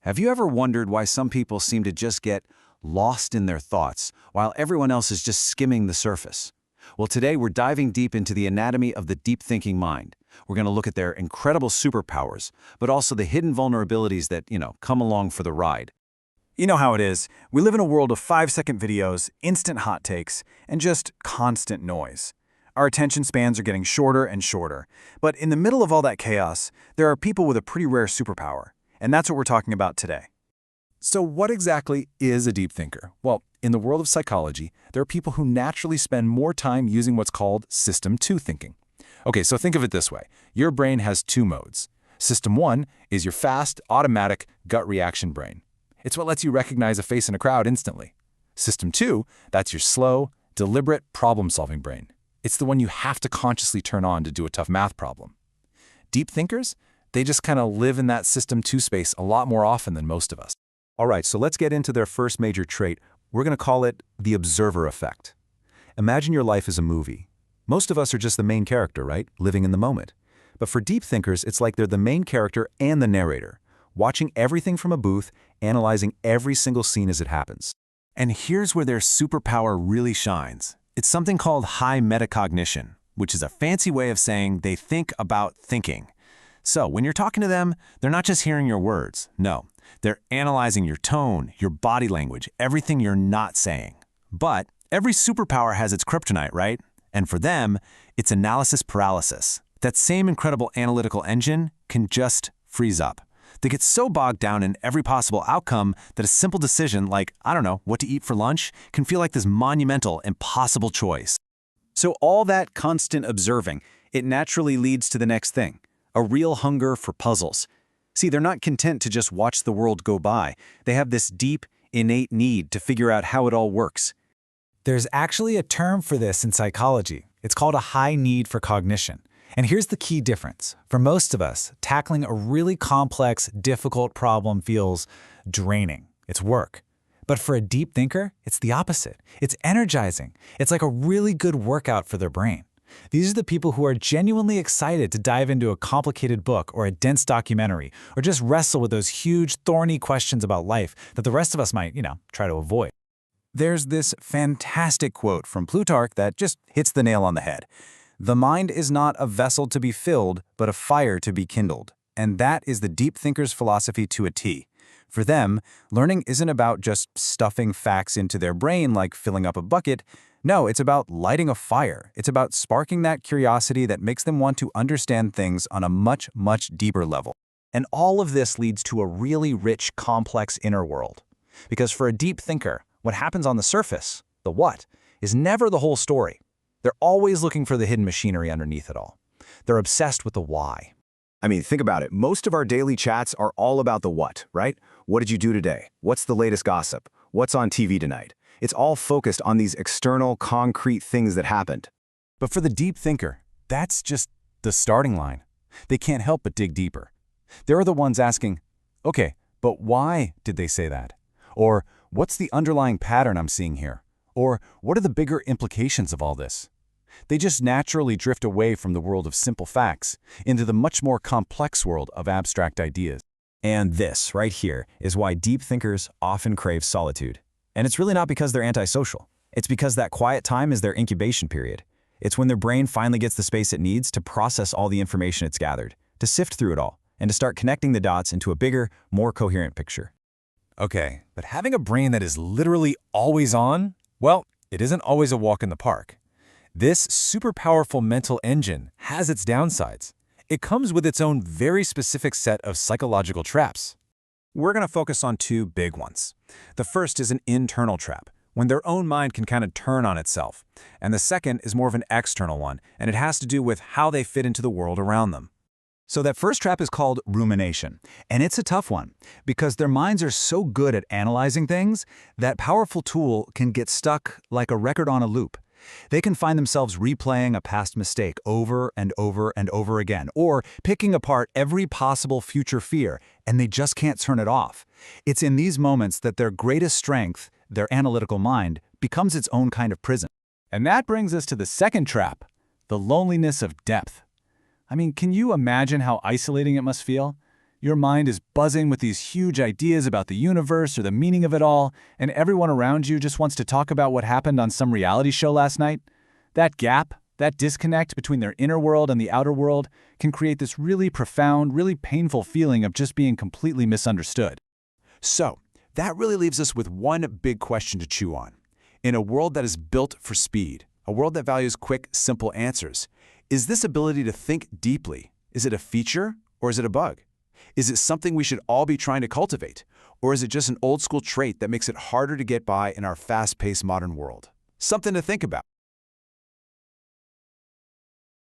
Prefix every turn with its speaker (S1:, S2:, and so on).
S1: Have you ever wondered why some people seem to just get lost in their thoughts, while everyone else is just skimming the surface? Well, today we're diving deep into the anatomy of the deep thinking mind. We're going to look at their incredible superpowers, but also the hidden vulnerabilities that, come along for the ride.
S2: You know how it is. We live in a world of 5-second videos, instant hot takes, and just constant noise. Our attention spans are getting shorter and shorter. But in the middle of all that chaos, there are people with a pretty rare superpower. And that's what we're talking about today.
S3: So what exactly is a deep thinker? Well, in the world of psychology, there are people who naturally spend more time using what's called System 2 thinking. Okay, so think of it this way. Your brain has two modes. System 1 is your fast, automatic, gut reaction brain. It's what lets you recognize a face in a crowd instantly. System 2, that's your slow, deliberate, problem-solving brain. It's the one you have to consciously turn on to do a tough math problem. Deep thinkers, they just kind of live in that System 2 space a lot more often than most of us.
S1: All right, so let's get into their first major trait. We're going to call it the observer effect. Imagine your life as a movie. Most of us are just the main character, right? Living in the moment. But for deep thinkers, it's like they're the main character and the narrator, watching everything from a booth, analyzing every single scene as it happens. And here's where their superpower really shines. It's something called high metacognition, which is a fancy way of saying they think about thinking. So when you're talking to them, they're not just hearing your words. No, they're analyzing your tone, your body language, everything you're not saying. But every superpower has its kryptonite, right? And for them, it's analysis paralysis. That same incredible analytical engine can just freeze up. They get so bogged down in every possible outcome that a simple decision like, what to eat for lunch, can feel like this monumental, impossible choice.
S2: So all that constant observing, it naturally leads to the next thing, a real hunger for puzzles. See, they're not content to just watch the world go by. They have this deep, innate need to figure out how it all works.
S4: There's actually a term for this in psychology. It's called a high need for cognition. And here's the key difference. For most of us, tackling a really complex, difficult problem feels draining. It's work. But for a deep thinker, it's the opposite. It's energizing. It's like a really good workout for their brain. These are the people who are genuinely excited to dive into a complicated book or a dense documentary, or just wrestle with those huge, thorny questions about life that the rest of us might, try to avoid.
S2: There's this fantastic quote from Plutarch that just hits the nail on the head. The mind is not a vessel to be filled, but a fire to be kindled. And that is the deep thinker's philosophy to a T. For them, learning isn't about just stuffing facts into their brain like filling up a bucket. No, it's about lighting a fire. It's about sparking that curiosity that makes them want to understand things on a much, much deeper level. And all of this leads to a really rich, complex inner world. Because for a deep thinker, what happens on the surface, the what, is never the whole story. They're always looking for the hidden machinery underneath it all. They're obsessed with the why.
S1: Think about it. Most of our daily chats are all about the what, right? What did you do today? What's the latest gossip? What's on TV tonight? It's all focused on these external, concrete things that happened.
S2: But for the deep thinker, that's just the starting line. They can't help but dig deeper. They're the ones asking, okay, but why did they say that? Or what's the underlying pattern I'm seeing here? Or what are the bigger implications of all this? They just naturally drift away from the world of simple facts into the much more complex world of abstract ideas.
S5: And this, right here, is why deep thinkers often crave solitude. And it's really not because they're antisocial. It's because that quiet time is their incubation period. It's when their brain finally gets the space it needs to process all the information it's gathered, to sift through it all, and to start connecting the dots into a bigger, more coherent picture.
S3: Okay, but having a brain that is literally always on? Well, it isn't always a walk in the park. This super powerful mental engine has its downsides. It comes with its own very specific set of psychological traps.
S2: We're going to focus on two big ones. The first is an internal trap, when their own mind can kind of turn on itself. And the second is more of an external one, and it has to do with how they fit into the world around them. So that first trap is called rumination, and it's a tough one because their minds are so good at analyzing things that powerful tool can get stuck like a record on a loop. They can find themselves replaying a past mistake over and over and over again, or picking apart every possible future fear, and they just can't turn it off. It's in these moments that their greatest strength, their analytical mind, becomes its own kind of prison. And that brings us to the second trap, the loneliness of depth. Can you imagine how isolating it must feel?
S3: Your mind is buzzing with these huge ideas about the universe or the meaning of it all, and everyone around you just wants to talk about what happened on some reality show last night. That gap, that disconnect between their inner world and the outer world, can create this really profound, really painful feeling of just being completely misunderstood.
S2: So, that really leaves us with one big question to chew on. In a world that is built for speed, a world that values quick, simple answers, is this ability to think deeply, is it a feature or is it a bug? Is it something we should all be trying to cultivate? Or is it just an old-school trait that makes it harder to get by in our fast-paced modern world? Something to think about.